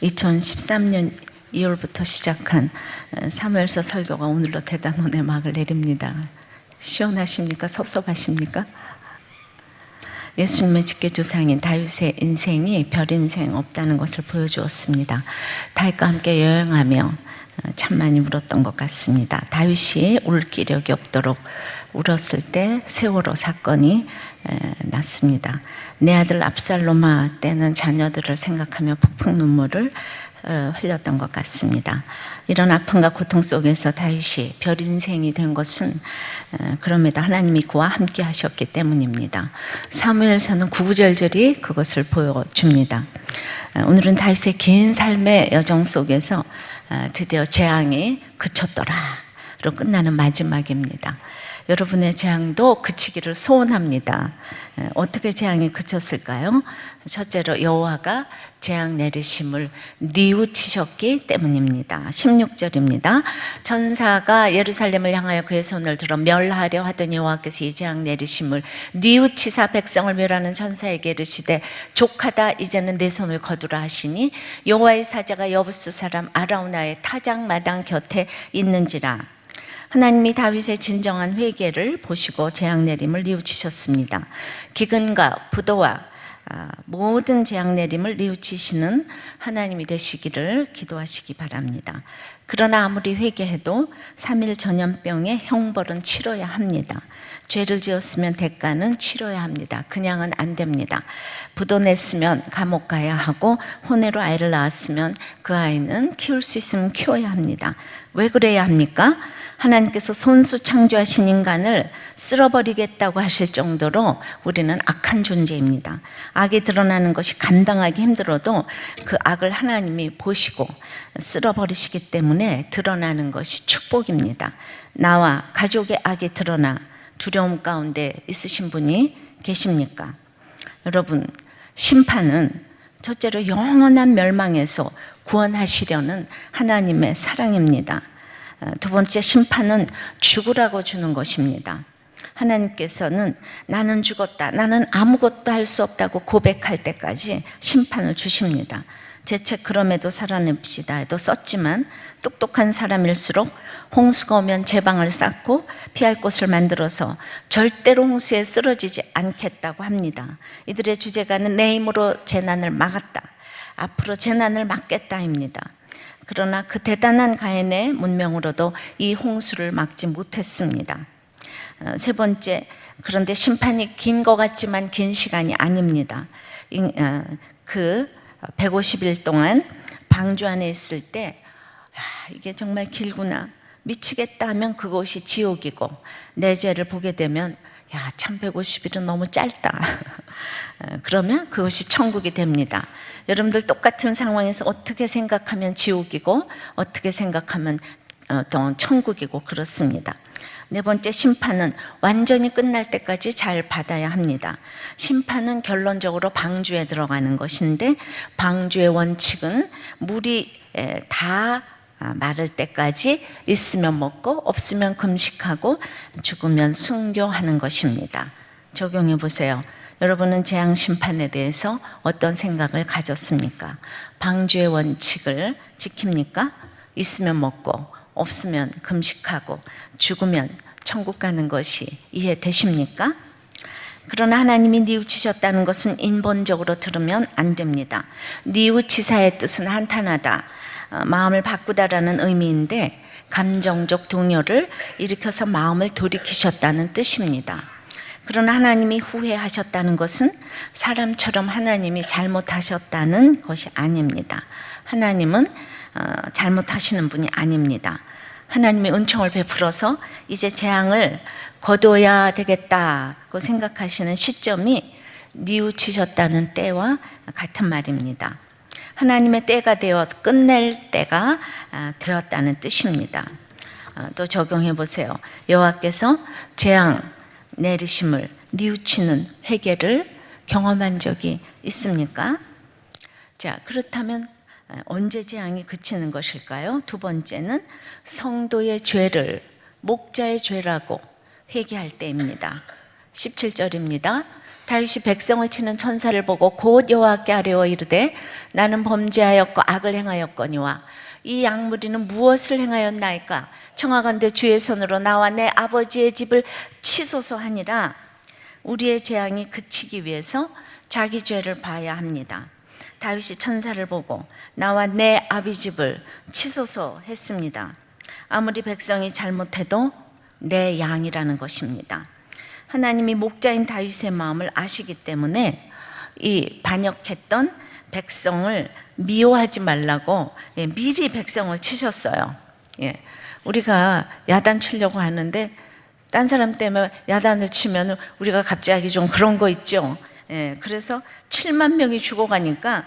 2013년 2월부터 시작한 사무엘서 설교가 오늘로 대단원의 막을 내립니다. 시원하십니까? 섭섭하십니까? 예수님의 직계조상인 다윗의 인생이 별 인생 없다는 것을 보여주었습니다. 다윗과 함께 여행하며 참 많이 울었던 것 같습니다. 다윗이 울 기력이 없도록 울었을 때 세월호 사건이 났습니다. 내 아들 압살롬아 때는 자녀들을 생각하며 폭풍 눈물을 흘렸던 것 같습니다. 이런 아픔과 고통 속에서 다윗이 별 인생이 된 것은 그럼에도 하나님이 그와 함께 하셨기 때문입니다. 사무엘서는 구구절절히 그것을 보여줍니다. 오늘은 다윗의 긴 삶의 여정 속에서 드디어 재앙이 그쳤더라로 끝나는 마지막입니다. 여러분의 재앙도 그치기를 소원합니다. 어떻게 재앙이 그쳤을까요? 첫째로 여호와가 재앙 내리심을 뉘우치셨기 때문입니다. 16절입니다. 천사가 예루살렘을 향하여 그의 손을 들어 멸하려 하더니 여호와께서 이 재앙 내리심을 뉘우치사 백성을 멸하는 천사에게 이르시되 족하다 이제는 내 손을 거두라 하시니 여호와의 사자가 여부스 사람 아라우나의 타작마당 곁에 있는지라. 하나님이 다윗의 진정한 회개를 보시고 재앙 내림을 뉘우치셨습니다. 기근과 부도와 모든 재앙 내림을 뉘우치시는 하나님이 되시기를 기도하시기 바랍니다. 그러나 아무리 회개해도 3일 전염병의 형벌은 치러야 합니다. 죄를 지었으면 대가는 치러야 합니다. 그냥은 안 됩니다. 부도 냈으면 감옥 가야 하고 혼외로 아이를 낳았으면 그 아이는 키울 수 있으면 키워야 합니다. 왜 그래야 합니까? 하나님께서 손수 창조하신 인간을 쓸어버리겠다고 하실 정도로 우리는 악한 존재입니다. 악이 드러나는 것이 감당하기 힘들어도 그 악을 하나님이 보시고 쓸어버리시기 때문에 드러나는 것이 축복입니다. 나와 가족의 악이 드러나 두려움 가운데 있으신 분이 계십니까? 여러분, 심판은 첫째로 영원한 멸망에서 구원하시려는 하나님의 사랑입니다. 두 번째, 심판은 죽으라고 주는 것입니다. 하나님께서는 나는 죽었다, 나는 아무것도 할 수 없다고 고백할 때까지 심판을 주십니다. 제 책 그럼에도 살아냅시다 해도 썼지만 똑똑한 사람일수록 홍수가 오면 제방을 쌓고 피할 곳을 만들어서 절대로 홍수에 쓰러지지 않겠다고 합니다. 이들의 주제가는 내 힘으로 재난을 막았다, 앞으로 재난을 막겠다입니다. 그러나 그 대단한 가인의 문명으로도 이 홍수를 막지 못했습니다. 세 번째, 그런데 심판이 긴 것 같지만 긴 시간이 아닙니다. 그 150일 동안 방주 안에 있을 때 이게 정말 길구나, 미치겠다 하면 그것이 지옥이고, 내 죄를 보게 되면 참 150일은 너무 짧다 그러면 그것이 천국이 됩니다. 여러분들 똑같은 상황에서 어떻게 생각하면 지옥이고 어떻게 생각하면 천국이고 그렇습니다. 네 번째, 심판은 완전히 끝날 때까지 잘 받아야 합니다. 심판은 결론적으로 방주에 들어가는 것인데, 방주의 원칙은 물이 다 마를 때까지 있으면 먹고 없으면 금식하고 죽으면 순교하는 것입니다. 적용해 보세요. 여러분은 재앙 심판에 대해서 어떤 생각을 가졌습니까? 방주의 원칙을 지킵니까? 있으면 먹고 없으면 금식하고 죽으면 천국 가는 것이 이해되십니까? 그러나 하나님이 뉘우치셨다는 것은 인본적으로 들으면 안 됩니다. 뉘우치사의 뜻은 한탄하다, 마음을 바꾸다라는 의미인데 감정적 동요를 일으켜서 마음을 돌이키셨다는 뜻입니다. 그러나 하나님이 후회하셨다는 것은 사람처럼 하나님이 잘못하셨다는 것이 아닙니다. 하나님은 잘못하시는 분이 아닙니다. 하나님이 은총을 베풀어서 이제 재앙을 거둬야 되겠다고 생각하시는 시점이 뉘우치셨다는 때와 같은 말입니다. 하나님의 때가 되어 끝낼 때가 되었다는 뜻입니다. 또 적용해 보세요. 여호와께서 재앙 내리심을 뉘우치는 회개를 경험한 적이 있습니까? 자, 그렇다면 언제 재앙이 그치는 것일까요? 두 번째는 성도의 죄를 목자의 죄라고 회개할 때입니다. 17절입니다. 다윗이 백성을 치는 천사를 보고 곧 여호와께 아뢰어 이르되 나는 범죄하였고 악을 행하였거니와 이 양무리는 무엇을 행하였나이까? 청하건대 주의 손으로 나와 내 아버지의 집을 치소서 하니라. 우리의 재앙이 그치기 위해서 자기 죄를 봐야 합니다. 다윗이 천사를 보고 나와 내 아비 집을 치소서 했습니다. 아무리 백성이 잘못해도 내 양이라는 것입니다. 하나님이 목자인 다윗의 마음을 아시기 때문에 이 반역했던 백성을 미워하지 말라고 미리 백성을 치셨어요. 우리가 야단 치려고 하는데 딴 사람 때문에 야단을 치면 우리가 갑자기 좀 그런 거 있죠. 그래서 7만 명이 죽어가니까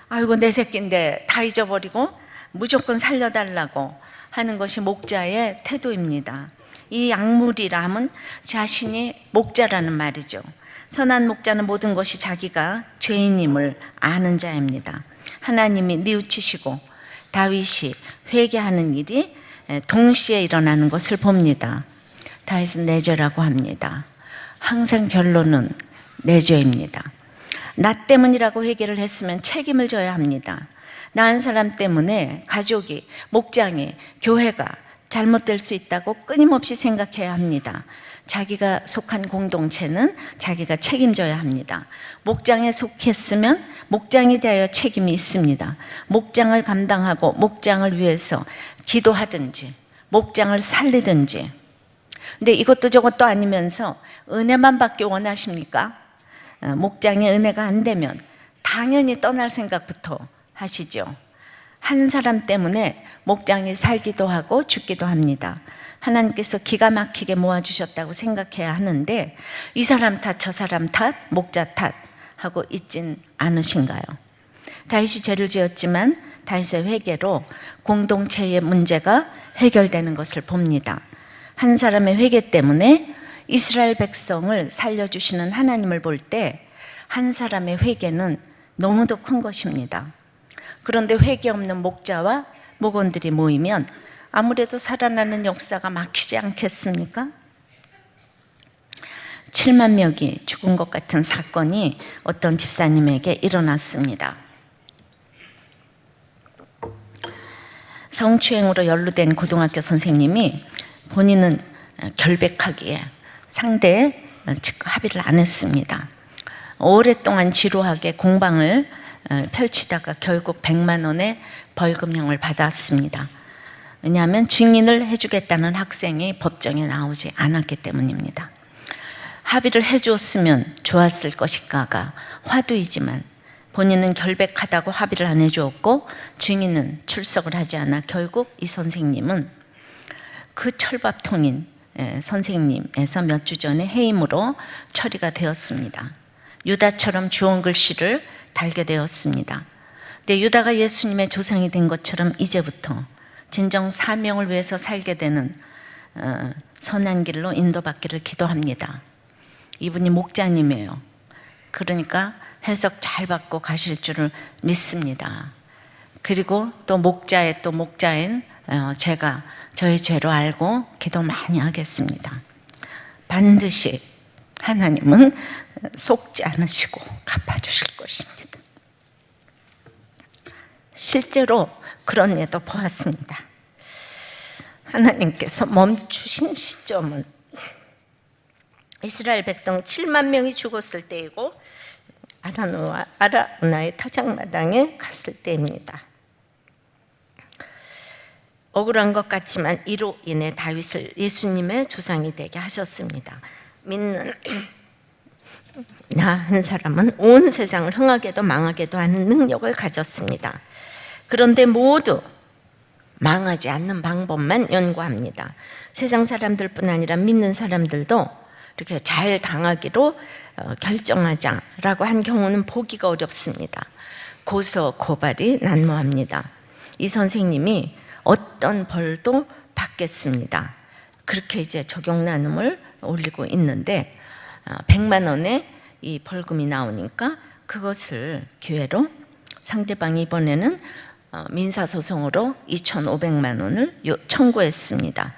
아이고 내 새끼인데 다 잊어버리고 무조건 살려달라고 하는 것이 목자의 태도입니다. 이 약물이라 함은 자신이 목자라는 말이죠. 선한 목자는 모든 것이 자기가 죄인임을 아는 자입니다. 하나님이 뉘우치시고 다윗이 회개하는 일이 동시에 일어나는 것을 봅니다. 다윗은 내 죄라고 합니다. 항상 결론은 내 죄입니다. 나 때문이라고 회개를 했으면 책임을 져야 합니다. 나 한 사람 때문에 가족이, 목장이, 교회가 잘못될 수 있다고 끊임없이 생각해야 합니다. 자기가 속한 공동체는 자기가 책임져야 합니다. 목장에 속했으면 목장에 대하여 책임이 있습니다. 목장을 감당하고 목장을 위해서 기도하든지 목장을 살리든지. 근데 이것도 저것도 아니면서 은혜만 받기 원하십니까? 목장의 은혜가 안 되면 당연히 떠날 생각부터 하시죠. 한 사람 때문에 목장이 살기도 하고 죽기도 합니다. 하나님께서 기가 막히게 모아주셨다고 생각해야 하는데 이 사람 탓, 저 사람 탓, 목자 탓 하고 있진 않으신가요? 다윗이 죄를 지었지만 다윗의 회개로 공동체의 문제가 해결되는 것을 봅니다. 한 사람의 회개 때문에 이스라엘 백성을 살려주시는 하나님을 볼 때 한 사람의 회개는 너무도 큰 것입니다. 그런데 회개 없는 목자와 목원들이 모이면 아무래도 살아나는 역사가 막히지 않겠습니까? 7만 명이 죽은 것 같은 사건이 어떤 집사님에게 일어났습니다. 성추행으로 연루된 고등학교 선생님이 본인은 결백하기에 상대에 합의를 안 했습니다. 오랫동안 지루하게 공방을 펼치다가 결국 100만 원의 벌금형을 받았습니다. 왜냐하면 증인을 해주겠다는 학생이 법정에 나오지 않았기 때문입니다. 합의를 해주었으면 좋았을 것인가가 화두이지만 본인은 결백하다고 합의를 안 해주었고 증인은 출석을 하지 않아 결국 이 선생님은 그 철밥통인 선생님에서 몇 주 전에 해임으로 처리가 되었습니다. 유다처럼 주홍글씨를 달게 되었습니다. 근데 유다가 예수님의 조상이 된 것처럼 이제부터 진정 사명을 위해서 살게 되는 선한 길로 인도받기를 기도합니다. 이분이 목자님이에요. 그러니까 해석 잘 받고 가실 줄을 믿습니다. 그리고 또 목자의 또 목자인 제가 저의 죄로 알고 기도 많이 하겠습니다. 반드시 하나님은 속지 않으시고 갚아주실 것입니다. 실제로 그런 예도 보았습니다. 하나님께서 멈추신 시점은 이스라엘 백성 7만 명이 죽었을 때이고 아라우나의 타작마당에 갔을 때입니다. 억울한 것 같지만 이로 인해 다윗을 예수님의 조상이 되게 하셨습니다. 믿는 나 한 사람은 온 세상을 흥하게도 망하게도 하는 능력을 가졌습니다. 그런데 모두 망하지 않는 방법만 연구합니다. 세상 사람들뿐 아니라 믿는 사람들도 이렇게 잘 당하기로 결정하자라고 한 경우는 보기가 어렵습니다. 고소 고발이 난무합니다. 이 선생님이 어떤 벌도 받겠습니다. 그렇게 이제 적용나눔을 올리고 있는데 100만 원의 이 벌금이 나오니까 그것을 기회로 상대방이 이번에는 민사소송으로 2,500만 원을 청구했습니다.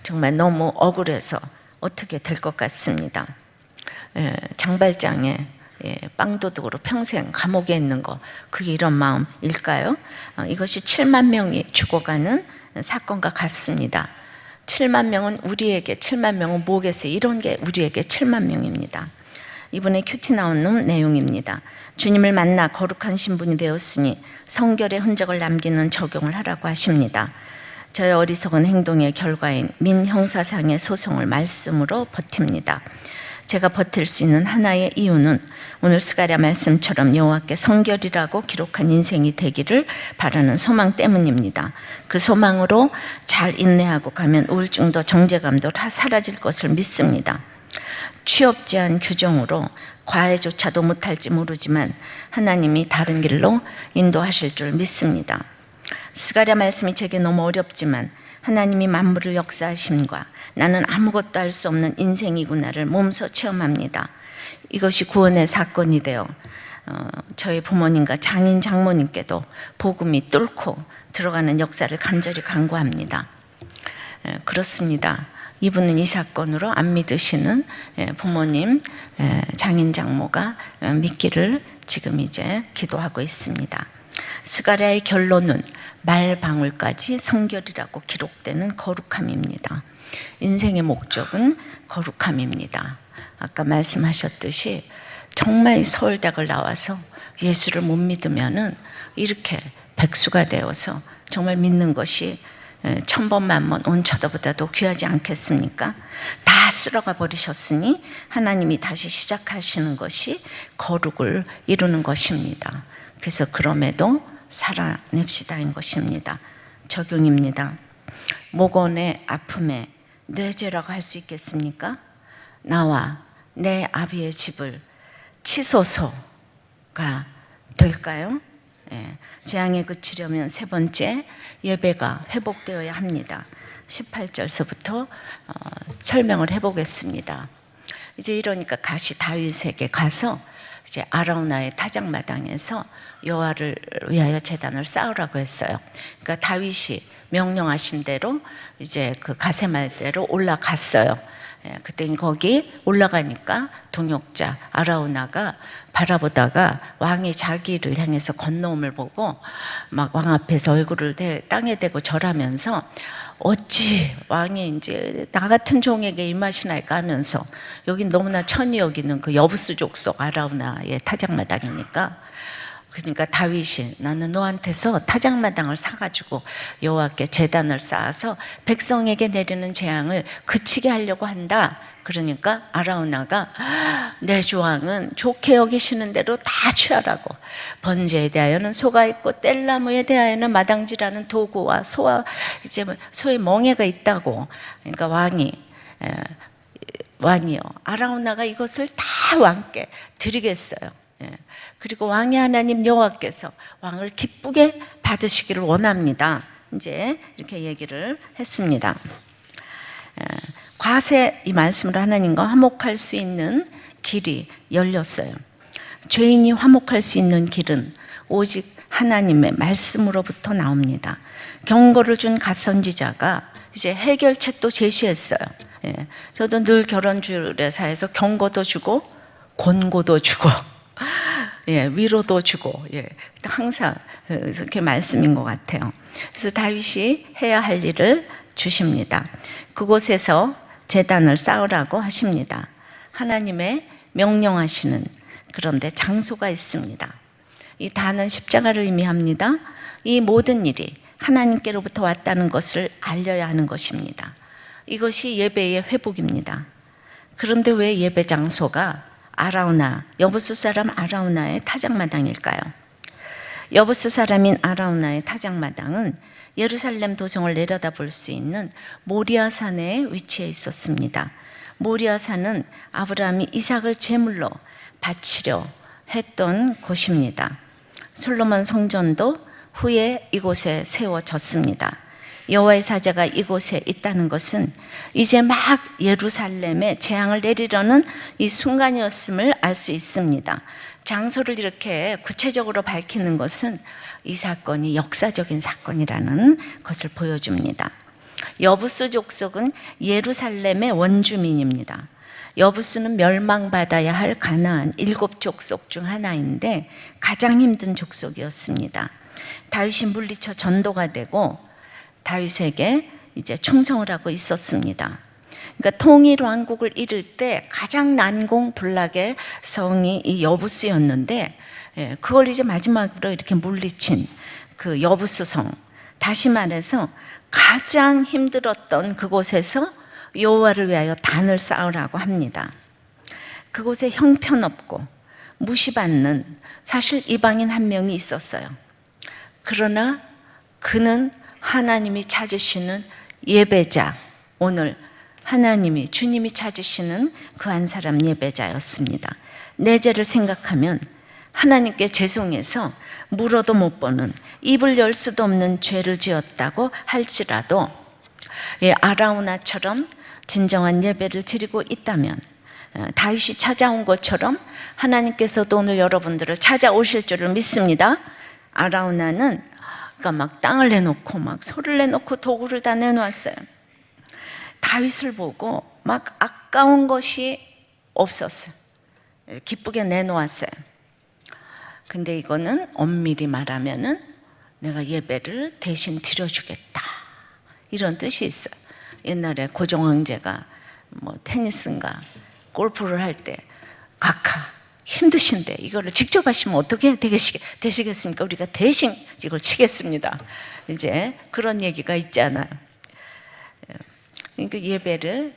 정말 너무 억울해서 어떻게 될 것 같습니다. 장발장에 빵도둑으로 평생 감옥에 있는 거, 그게 이런 마음일까요? 이것이 7만 명이 죽어가는 사건과 같습니다. 7만 명은 우리에게, 7만 명은 뭐겠어요? 이런 게 우리에게 7만 명입니다. 이번에 큐티 나오는 내용입니다. 주님을 만나 거룩한 신분이 되었으니 성결의 흔적을 남기는 적용을 하라고 하십니다. 저의 어리석은 행동의 결과인 민형사상의 소송을 말씀으로 버팁니다. 제가 버틸 수 있는 하나의 이유는 오늘 스가랴 말씀처럼 여호와께 성결이라고 기록한 인생이 되기를 바라는 소망 때문입니다. 그 소망으로 잘 인내하고 가면 우울증도 정제감도 다 사라질 것을 믿습니다. 취업제한 규정으로 과외조차도 못할지 모르지만 하나님이 다른 길로 인도하실 줄 믿습니다. 스가랴 말씀이 제게 너무 어렵지만 하나님이 만물을 역사하심과 나는 아무것도 할 수 없는 인생이구나를 몸소 체험합니다. 이것이 구원의 사건이 되어 저희 부모님과 장인 장모님께도 복음이 뚫고 들어가는 역사를 간절히 간구합니다. 그렇습니다. 이분은 이 사건으로 안 믿으시는 부모님, 장인 장모가 믿기를 지금 이제 기도하고 있습니다. 스가랴의 결론은 말방울까지 성결이라고 기록되는 거룩함입니다. 인생의 목적은 거룩함입니다. 아까 말씀하셨듯이 정말 서울대학을 나와서 예수를 못 믿으면은 이렇게 백수가 되어서 정말 믿는 것이 천번 만번 온처다보다도 귀하지 않겠습니까? 다 쓸어가 버리셨으니 하나님이 다시 시작하시는 것이 거룩을 이루는 것입니다. 그래서 그럼에도 살아냅시다인 것입니다. 적용입니다. 목원의 아픔에 뇌죄라고 할 수 있겠습니까? 나와 내 아비의 집을 치소서가 될까요? 재앙에 그치려면 세 번째 예배가 회복되어야 합니다. 18절서부터 설명을 해보겠습니다. 이제 이러니까 다시 다윗에게 가서 이제 아라우나의 타작마당에서 여호와를 위하여 제단을 쌓으라고 했어요. 그러니까 다윗이 명령하신 대로 이제 그 가세말대로 올라갔어요. 그때 거기 올라가니까 동역자 아라우나가 바라보다가 왕이 자기를 향해서 건너옴을 보고 막 왕 앞에서 얼굴을 땅에 대고 절하면서 어찌 왕이 이제 나 같은 종에게 임하시나이까 하면서 여긴 너무나 천히 여기는 그 여부스 족속 아라우나의 타작마당이니까, 그러니까 다윗이 나는 너한테서 타작마당을 사가지고 여호와께 제단을 쌓아서 백성에게 내리는 재앙을 그치게 하려고 한다. 그러니까 아라우나가 내 조항은 좋게 여기시는 대로 다 취하라고, 번제에 대하여는 소가 있고 뗄나무에 대하여는 마당질하는 도구와 이제 소의 멍에가 있다고. 그러니까 왕이요 아라우나가 이것을 다 왕께 드리겠어요. 그리고 왕의 하나님 여호와께서 왕을 기쁘게 받으시기를 원합니다. 이제 이렇게 얘기를 했습니다. 과세 이 말씀으로 하나님과 화목할 수 있는 길이 열렸어요. 죄인이 화목할 수 있는 길은 오직 하나님의 말씀으로부터 나옵니다. 경고를 준 갓선지자가 이제 해결책도 제시했어요. 저도 늘 결혼주례사에서 경고도 주고 권고도 주고 위로도 주고 항상 그렇게 말씀인 것 같아요. 그래서 다윗이 해야 할 일을 주십니다. 그곳에서 제단을 쌓으라고 하십니다. 하나님의 명령하시는 그런데 장소가 있습니다. 이 단은 십자가를 의미합니다. 이 모든 일이 하나님께로부터 왔다는 것을 알려야 하는 것입니다. 이것이 예배의 회복입니다. 그런데 왜 예배 장소가 아라우나, 여부스 사람 아라우나의 타작마당일까요? 여부스 사람인 아라우나의 타작마당은 예루살렘 도성을 내려다볼 수 있는 모리아산에 위치해 있었습니다. 모리아산은 아브라함이 이삭을 제물로 바치려 했던 곳입니다. 솔로몬 성전도 후에 이곳에 세워졌습니다. 여호와의 사자가 이곳에 있다는 것은 이제 막 예루살렘에 재앙을 내리려는 이 순간이었음을 알 수 있습니다. 장소를 이렇게 구체적으로 밝히는 것은 이 사건이 역사적인 사건이라는 것을 보여줍니다. 여부스 족속은 예루살렘의 원주민입니다. 여부수는 멸망받아야 할 가나안 7족속 중 하나인데 가장 힘든 족속이었습니다. 다윗이 물리쳐 전도가 되고 다윗에게 이제 충성을 하고 있었습니다. 그러니까 통일 왕국을 이룰 때 가장 난공불락의 성이 이 여부수였는데, 그걸 이제 마지막으로 이렇게 물리친 그 여부수 성, 다시 말해서 가장 힘들었던 그곳에서 여호와를 위하여 단을 쌓으라고 합니다. 그곳에 형편없고 무시받는 사실 이방인 한 명이 있었어요. 그러나 그는 하나님이 찾으시는 예배자, 오늘 하나님이, 주님이 찾으시는 그 한 사람 예배자였습니다. 내 죄를 생각하면 하나님께 죄송해서 물어도 못 보는, 입을 열 수도 없는 죄를 지었다고 할지라도 아라우나처럼 진정한 예배를 드리고 있다면, 다윗이 찾아온 것처럼 하나님께서도 오늘 여러분들을 찾아오실 줄을 믿습니다. 아라우나는 그러니까 막 땅을 내놓고 막 소를 내놓고 도구를 다 내놓았어요. 다윗을 보고 막 아까운 것이 없었어요. 기쁘게 내놓았어요. 근데 이거는 엄밀히 말하면은 내가 예배를 대신 드려주겠다, 이런 뜻이 있어요. 옛날에 고종황제가 뭐 테니스인가 골프를 할 때 각하 힘드신데 이거를 직접 하시면 어떻게 되시겠습니까? 우리가 대신 이걸 치겠습니다. 이제 그런 얘기가 있잖아요. 그러니까 예배를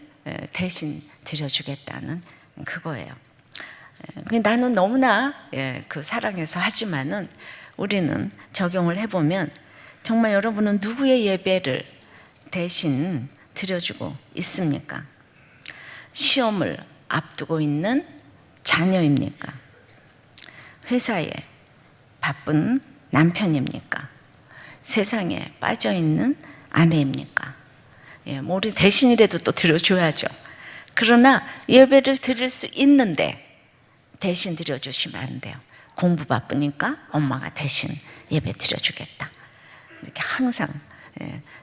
대신 드려주겠다는 그거예요. 나는 너무나 그 사랑해서 하지만은 우리는 적용을 해보면 정말 여러분은 누구의 예배를 대신 드려주고 있습니까? 시험을 앞두고 있는 자녀입니까? 회사에 바쁜 남편입니까? 세상에 빠져있는 아내입니까? 우리 대신이라도 또 드려줘야죠. 그러나 예배를 드릴 수 있는데 대신 드려주시면 안 돼요. 공부 바쁘니까 엄마가 대신 예배 드려주겠다, 이렇게 항상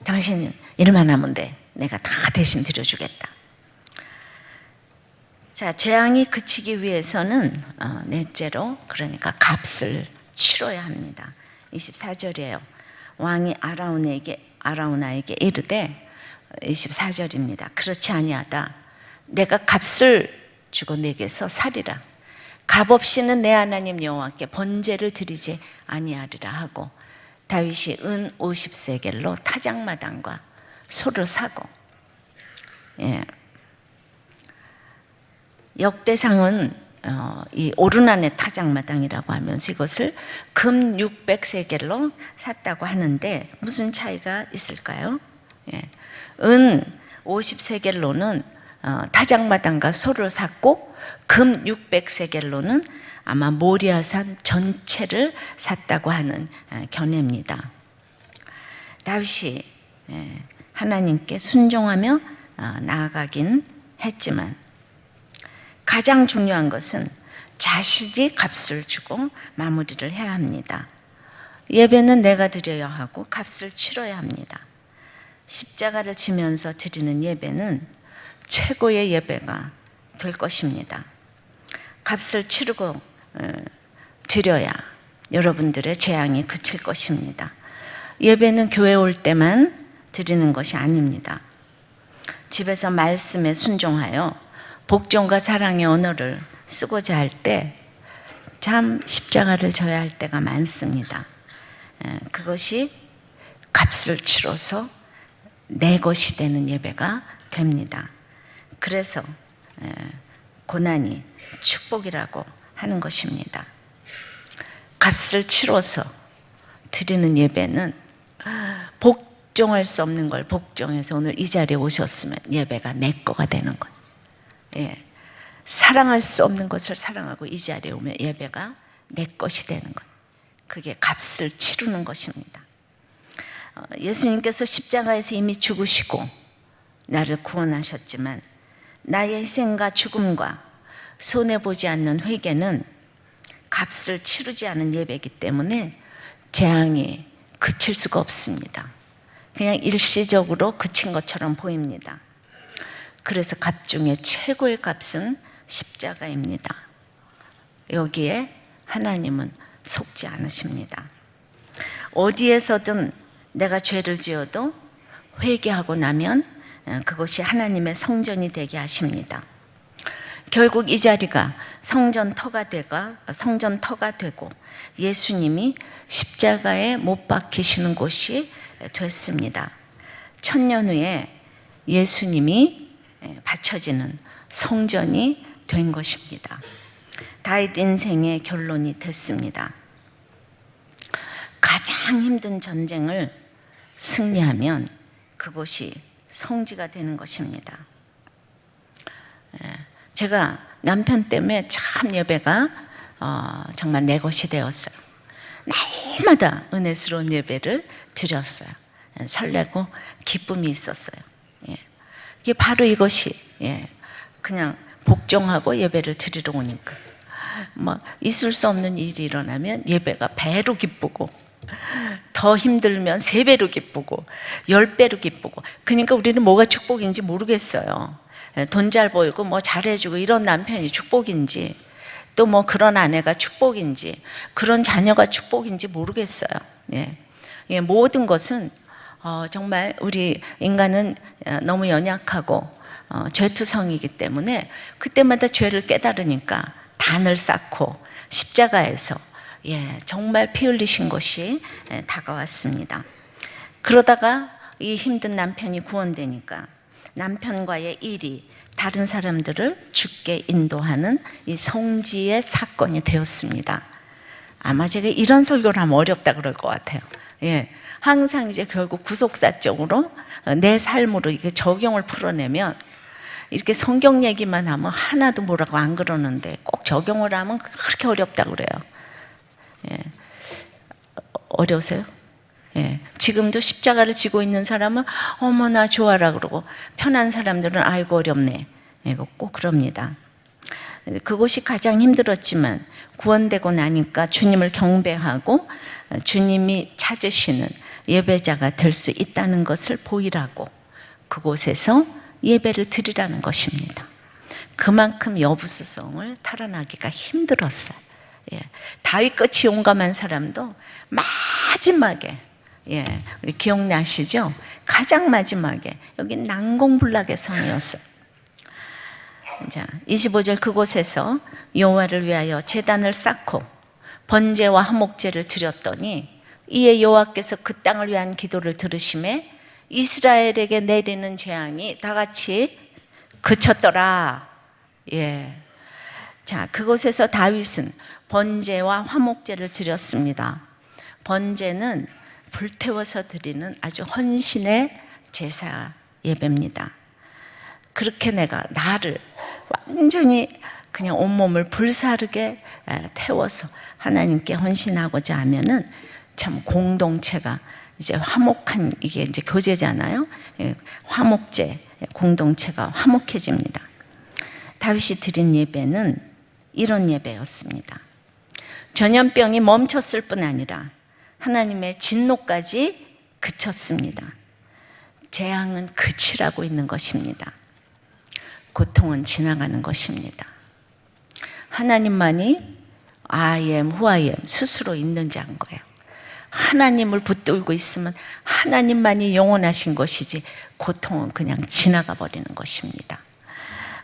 당신 일만 하면 돼, 내가 다 대신 드려주겠다. 자, 재앙이 그치기 위해서는 넷째로, 그러니까 값을 치러야 합니다. 24절이에요. 왕이 아라우나에게 이르되, 24절입니다. 그렇지 아니하다. 내가 값을 주고 내게서 살이라. 값 없이는 내 하나님 여호와께 번제를 드리지 아니하리라 하고, 다윗이 은 50세겔로 타작마당과 소를 사고, 역대상은 이 오르난의 타작마당이라고 하면서 이것을 금 600세겔로 샀다고 하는데 무슨 차이가 있을까요? 은 50세겔로는 타작마당과 소를 샀고, 금 600세겔로는 아마 모리아산 전체를 샀다고 하는 견해입니다. 다윗이 하나님께 순종하며 나아가긴 했지만 가장 중요한 것은 자신이 값을 주고 마무리를 해야 합니다. 예배는 내가 드려야 하고 값을 치러야 합니다. 십자가를 지면서 드리는 예배는 최고의 예배가 될 것입니다. 값을 치르고 드려야 여러분들의 재앙이 그칠 것입니다. 예배는 교회 올 때만 드리는 것이 아닙니다. 집에서 말씀에 순종하여 복종과 사랑의 언어를 쓰고자 할 때 참 십자가를 져야 할 때가 많습니다. 그것이 값을 치러서 내 것이 되는 예배가 됩니다. 그래서 고난이 축복이라고 하는 것입니다. 값을 치러서 드리는 예배는 복종할 수 없는 걸 복종해서 오늘 이 자리에 오셨으면 예배가 내 거가 되는 것. 사랑할 수 없는 것을 사랑하고 이 자리에 오면 예배가 내 것이 되는 것. 그게 값을 치르는 것입니다. 예수님께서 십자가에서 이미 죽으시고 나를 구원하셨지만 나의 희생과 죽음과 손해보지 않는 회개는 값을 치르지 않은 예배이기 때문에 재앙이 그칠 수가 없습니다. 그냥 일시적으로 그친 것처럼 보입니다. 그래서 값 중에 최고의 값은 십자가입니다. 여기에 하나님은 속지 않으십니다. 어디에서든 내가 죄를 지어도 회개하고 나면 그것이 하나님의 성전이 되게 하십니다. 결국 이 자리가 성전터가 되고 예수님이 십자가에 못 박히시는 곳이 됐습니다. 1000년 후에 예수님이 바쳐지는 성전이 된 것입니다. 다윗 인생의 결론이 됐습니다. 가장 힘든 전쟁을 승리하면 그곳이 성지가 되는 것입니다. 제가 남편 때문에 참 예배가 정말 내 것이 되었어요. 날마다 은혜스러운 예배를 드렸어요. 설레고 기쁨이 있었어요. 이게 바로 이것이 그냥 복종하고 예배를 드리러 오니까 뭐 있을 수 없는 일이 일어나면 예배가 배로 기쁘고 더 힘들면 3배로 기쁘고 10배로 기쁘고. 그러니까 우리는 뭐가 축복인지 모르겠어요. 돈 잘 벌고 뭐 잘해주고 이런 남편이 축복인지, 또 뭐 그런 아내가 축복인지, 그런 자녀가 축복인지 모르겠어요. 모든 것은 정말 우리 인간은 너무 연약하고 죄투성이기 때문에 그때마다 죄를 깨달으니까 단을 쌓고 십자가에서 정말 피 흘리신 것이 다가왔습니다. 그러다가 이 힘든 남편이 구원되니까 남편과의 일이 다른 사람들을 죽게 인도하는 이 성지의 사건이 되었습니다. 아마 제가 이런 설교를 하면 어렵다 그럴 것 같아요. 항상 이제 결국 구속사적으로 내 삶으로 이게 적용을 풀어내면, 이렇게 성경 얘기만 하면 하나도 뭐라고 안 그러는데 꼭 적용을 하면 그렇게 어렵다 그래요. 어려우세요? 지금도 십자가를 지고 있는 사람은 어머나 좋아라 그러고, 편한 사람들은 아이고 어렵네, 꼭 그럽니다. 그것이 가장 힘들었지만 구원되고 나니까 주님을 경배하고 주님이 찾으시는 예배자가 될 수 있다는 것을 보이라고 그곳에서 예배를 드리라는 것입니다. 그만큼 여부수성을 탈환하기가 힘들었어요. 다윗같이 용감한 사람도 마지막에, 우리 기억나시죠? 가장 마지막에 여기 난공불락의 성이었어요. 자, 25절 그곳에서 여호와를 위하여 제단을 쌓고 번제와 화목제를 드렸더니 이에 여호와께서 그 땅을 위한 기도를 들으심에 이스라엘에게 내리는 재앙이 다 같이 그쳤더라. 자, 그곳에서 다윗은 번제와 화목제를 드렸습니다. 번제는 불태워서 드리는 아주 헌신의 제사 예배입니다. 그렇게 내가 나를 완전히 그냥 온몸을 불사르게 태워서 하나님께 헌신하고자 하면은 참 공동체가 이제 화목한, 이게 이제 교제잖아요. 화목제, 공동체가 화목해집니다. 다윗이 드린 예배는 이런 예배였습니다. 전염병이 멈췄을 뿐 아니라 하나님의 진노까지 그쳤습니다. 재앙은 그치라고 있는 것입니다. 고통은 지나가는 것입니다. 하나님만이 I am who I am 스스로 있는 자인 거예요. 하나님을 붙들고 있으면 하나님만이 영원하신 것이지 고통은 그냥 지나가 버리는 것입니다.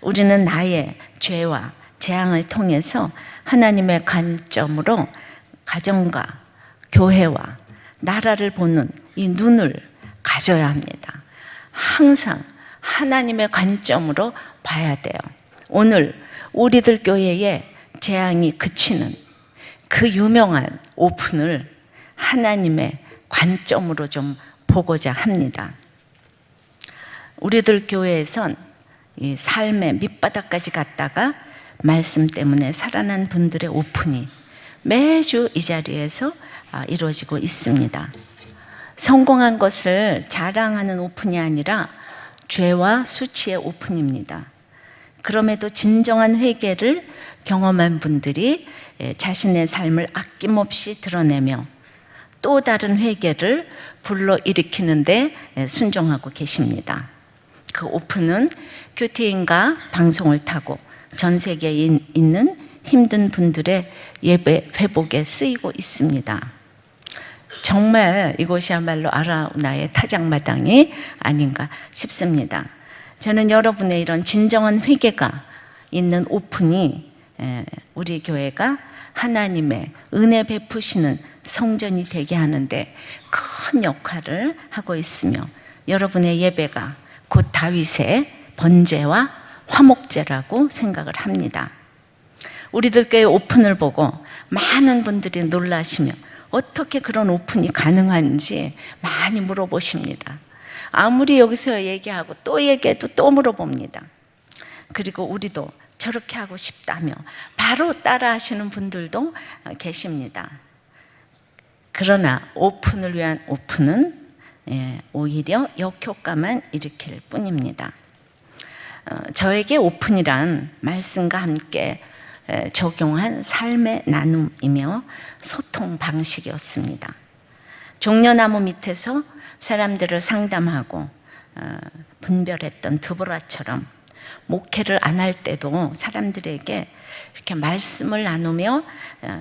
우리는 나의 죄와 재앙을 통해서 하나님의 관점으로 가정과 교회와 나라를 보는 이 눈을 가져야 합니다. 항상 하나님의 관점으로 봐야 돼요. 오늘 우리들 교회에 재앙이 그치는 그 유명한 오픈을 하나님의 관점으로 좀 보고자 합니다. 우리들 교회에선 이 삶의 밑바닥까지 갔다가 말씀 때문에 살아난 분들의 오픈이 매주 이 자리에서 이루어지고 있습니다. 성공한 것을 자랑하는 오픈이 아니라 죄와 수치의 오픈입니다. 그럼에도 진정한 회개를 경험한 분들이 자신의 삶을 아낌없이 드러내며 또 다른 회개를 불러일으키는 데 순종하고 계십니다. 그 오픈은 큐티인가 방송을 타고 전 세계에 있는 힘든 분들의 예배 회복에 쓰이고 있습니다. 정말 이곳이야말로 아라우나의 타작마당이 아닌가 싶습니다. 저는 여러분의 이런 진정한 회개가 있는 오픈이 우리 교회가 하나님의 은혜 베푸시는 성전이 되게 하는데 큰 역할을 하고 있으며, 여러분의 예배가 곧 다윗의 번제와 화목제라고 생각을 합니다. 우리들 교회 오픈을 보고 많은 분들이 놀라시며 어떻게 그런 오픈이 가능한지 많이 물어보십니다. 아무리 여기서 얘기하고 또 얘기해도 또 물어봅니다. 그리고 우리도 저렇게 하고 싶다며 바로 따라 하시는 분들도 계십니다. 그러나 오픈을 위한 오픈은 오히려 역효과만 일으킬 뿐입니다. 저에게 오픈이란 말씀과 함께 적용한 삶의 나눔이며 소통 방식이었습니다. 종려나무 밑에서 사람들을 상담하고 분별했던 드보라처럼 목회를 안 할 때도 사람들에게 이렇게 말씀을 나누며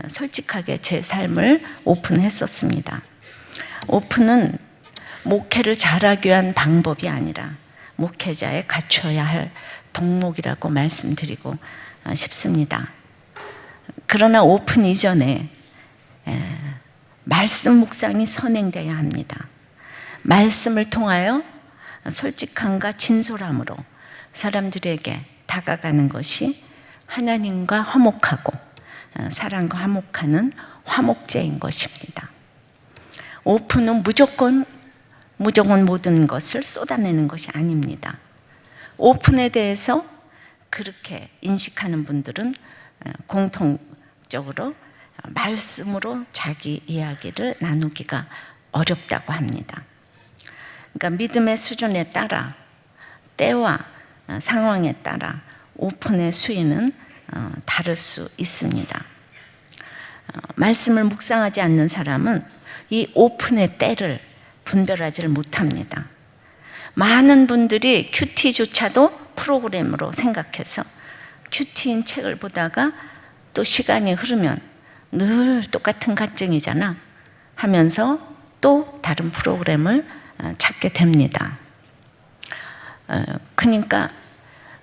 솔직하게 제 삶을 오픈했었습니다. 오픈은 목회를 잘하기 위한 방법이 아니라 목회자의 갖춰야 할 덕목이라고 말씀드리고 싶습니다. 그러나 오픈 이전에 말씀 묵상이 선행되어야 합니다. 말씀을 통하여 솔직함과 진솔함으로 사람들에게 다가가는 것이 하나님과 화목하고 사랑과 화목하는 화목제인 것입니다. 오픈은 무조건 모든 것을 쏟아내는 것이 아닙니다. 오픈에 대해서 그렇게 인식하는 분들은 공통적으로 말씀으로 자기 이야기를 나누기가 어렵다고 합니다. 그러니까 믿음의 수준에 따라 때와 상황에 따라 오픈의 수위는 다를 수 있습니다. 말씀을 묵상하지 않는 사람은 이 오픈의 때를 분별하지를 못합니다. 많은 분들이 큐티조차도 프로그램으로 생각해서 큐티인 책을 보다가 또 시간이 흐르면 늘 똑같은 갈증이잖아 하면서 또 다른 프로그램을 찾게 됩니다. 그러니까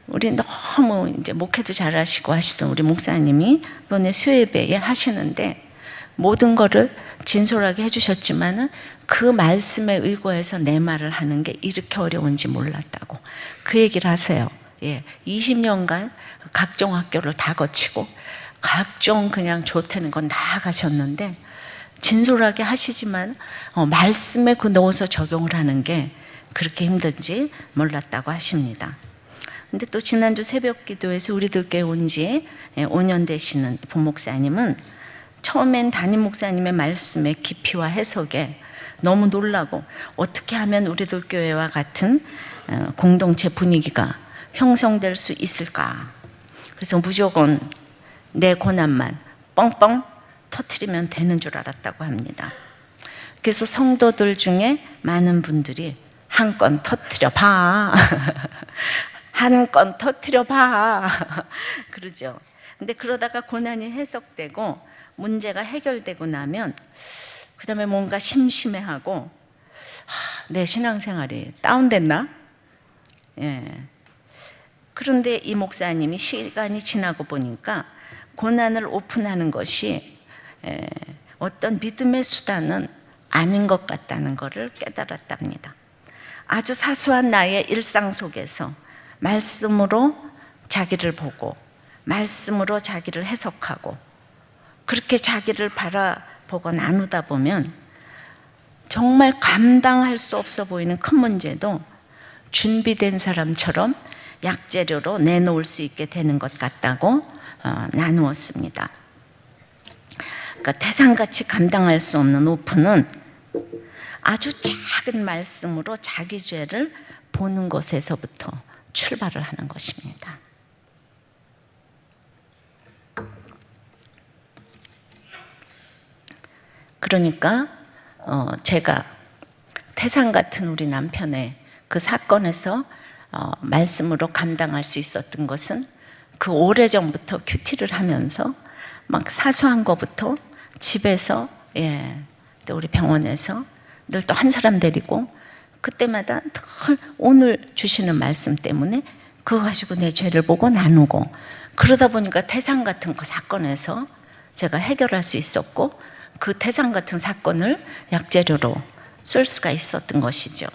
우리 너무 이제 목회도 잘하시고 하시던 우리 목사님이 이번에 수요예배에 하시는데 모든 거를 진솔하게 해주셨지만은 그 말씀에 의거해서 내 말을 하는 게 이렇게 어려운지 몰랐다고 그 얘기를 하세요. 20년간 각종 학교를 다 거치고 각종 그냥 좋다는 건 다 가셨는데 진솔하게 하시지만 말씀에 그 넣어서 적용을 하는 게 그렇게 힘든지 몰랐다고 하십니다. 근데 또 지난주 새벽 기도에서 우리들 교회 온 지 5년 되시는 부목사님은 처음엔 담임 목사님의 말씀의 깊이와 해석에 너무 놀라고 어떻게 하면 우리들 교회와 같은 공동체 분위기가 형성될 수 있을까. 그래서 무조건 내 고난만 뻥뻥 터뜨리면 되는 줄 알았다고 합니다. 그래서 성도들 중에 많은 분들이 한 건 터뜨려 봐. 한 건 터뜨려 봐. 그러죠. 근데 그러다가 고난이 해석되고 문제가 해결되고 나면 그 다음에 뭔가 심심해하고 내 신앙생활이 다운됐나? 그런데 이 목사님이 시간이 지나고 보니까 고난을 오픈하는 것이 어떤 믿음의 수단은 아닌 것 같다는 것을 깨달았답니다. 아주 사소한 나의 일상 속에서 말씀으로 자기를 보고 말씀으로 자기를 해석하고 그렇게 자기를 바라보고 나누다 보면 정말 감당할 수 없어 보이는 큰 문제도 준비된 사람처럼 약재료로 내놓을 수 있게 되는 것 같다고 나누었습니다. 그러니까 태산같이 감당할 수 없는 오픈은 아주 작은 말씀으로 자기 죄를 보는 것에서부터 출발을 하는 것입니다. 그러니까 제가 태산 같은 우리 남편의 그 사건에서 말씀으로 감당할 수 있었던 것은 그 오래전부터 큐티를 하면서 막 사소한 것부터 집에서 또 우리 병원에서 늘 또 한 사람 데리고 그때마다 늘 오늘 주시는 말씀 때문에 그거 가지고 내 죄를 보고 나누고 그러다 보니까 태산 같은 그 사건에서 제가 해결할 수 있었고 그 태산 같은 사건을 약재료로 쓸 수가 있었던 것이죠.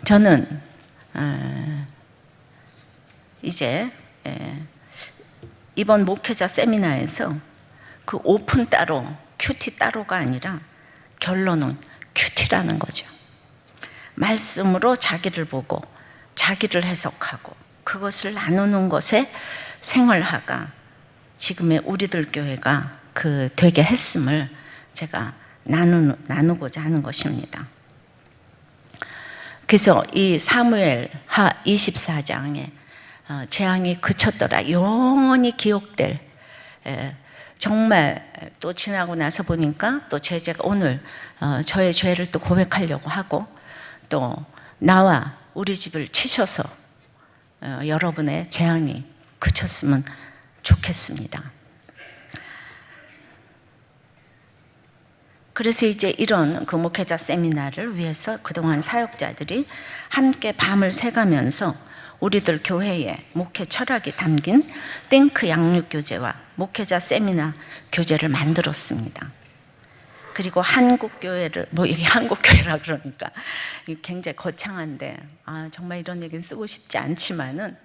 저는 이제 이번 목회자 세미나에서 그 오픈 따로 큐티 따로가 아니라 결론은 큐티라는 거죠. 말씀으로 자기를 보고 자기를 해석하고 그것을 나누는 것에 생활화가 지금의 우리들 교회가 되게 했음을 제가 나누고자 하는 것입니다. 그래서 이 사무엘하 24장에 재앙이 그쳤더라 영원히 기억될 정말 또 지나고 나서 보니까 또 제자가 오늘 저의 죄를 또 고백하려고 하고 또 나와 우리 집을 치셔서 여러분의 재앙이 그쳤으면 좋겠습니다. 그래서 이제 이런 그 목회자 세미나를 위해서 그동안 사역자들이 함께 밤을 새가면서 우리들 교회의 목회 철학이 담긴 띵크 양육교재와 목회자 세미나 교재를 만들었습니다. 그리고 한국교회를, 이게 한국교회라 그러니까 굉장히 거창한데, 정말 이런 얘기는 쓰고 싶지 않지만은,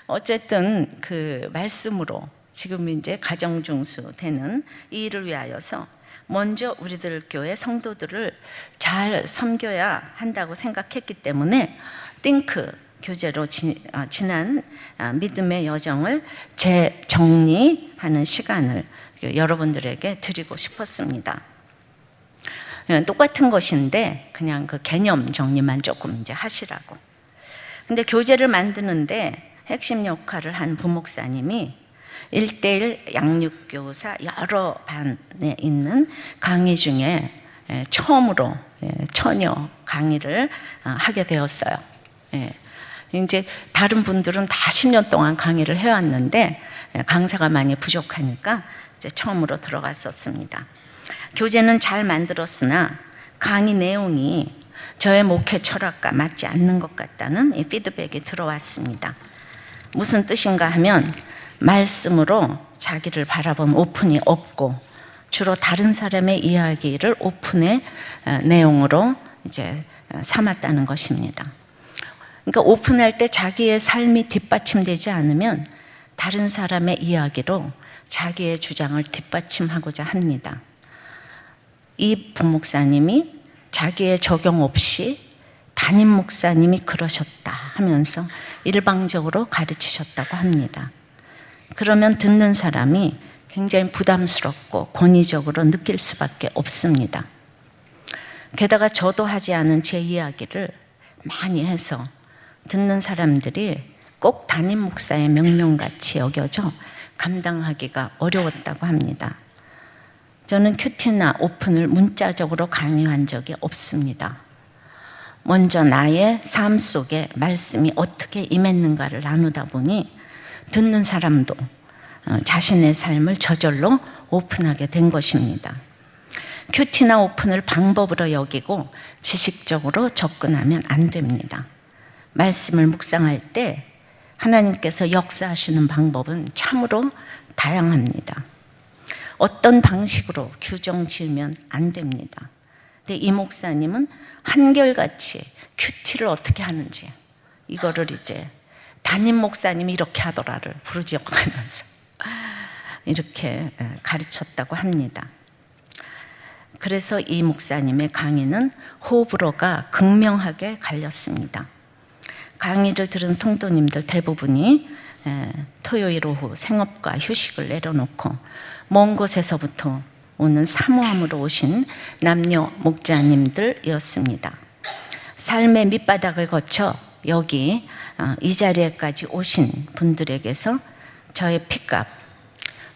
어쨌든 그 말씀으로 지금 이제 가정중수 되는 이 일을 위하여서 먼저 우리들 교회 성도들을 잘 섬겨야 한다고 생각했기 때문에 띵크 교재로 지난 믿음의 여정을 재정리하는 시간을 여러분들에게 드리고 싶었습니다. 똑같은 것인데 그냥 그 개념 정리만 조금 이제 하시라고. 근데 교재를 만드는데 핵심 역할을 한 부목사님이 1:1 양육교사 여러 반에 있는 강의 중에 처음으로 처녀 강의를 하게 되었어요. 이제 다른 분들은 다 10년 동안 강의를 해왔는데 강사가 많이 부족하니까 이제 처음으로 들어갔었습니다. 교재는 잘 만들었으나 강의 내용이 저의 목회 철학과 맞지 않는 것 같다는 이 피드백이 들어왔습니다. 무슨 뜻인가 하면 말씀으로 자기를 바라본 오픈이 없고 주로 다른 사람의 이야기를 오픈의 내용으로 이제 삼았다는 것입니다. 그러니까 오픈할 때 자기의 삶이 뒷받침되지 않으면 다른 사람의 이야기로 자기의 주장을 뒷받침하고자 합니다. 이 부목사님이 자기의 적용 없이 담임 목사님이 그러셨다 하면서 일방적으로 가르치셨다고 합니다. 그러면 듣는 사람이 굉장히 부담스럽고 권위적으로 느낄 수밖에 없습니다. 게다가 저도 하지 않은 제 이야기를 많이 해서 듣는 사람들이 꼭 담임 목사의 명령같이 여겨져 감당하기가 어려웠다고 합니다. 저는 큐티나 오픈을 문자적으로 강요한 적이 없습니다. 먼저 나의 삶 속에 말씀이 어떻게 임했는가를 나누다 보니 듣는 사람도 자신의 삶을 저절로 오픈하게 된 것입니다. 큐티나 오픈을 방법으로 여기고 지식적으로 접근하면 안 됩니다. 말씀을 묵상할 때 하나님께서 역사하시는 방법은 참으로 다양합니다. 어떤 방식으로 규정 지으면 안 됩니다. 근데 이 목사님은 한결같이 큐티를 어떻게 하는지 이거를 이제 담임 목사님이 이렇게 하더라를 부르짖어가면서 이렇게 가르쳤다고 합니다. 그래서 이 목사님의 강의는 호불호가 극명하게 갈렸습니다. 강의를 들은 성도님들 대부분이 토요일 오후 생업과 휴식을 내려놓고 먼 곳에서부터 오는 사모함으로 오신 남녀 목자님들이었습니다. 삶의 밑바닥을 거쳐 여기 이 자리에까지 오신 분들에게서 저의 핏값,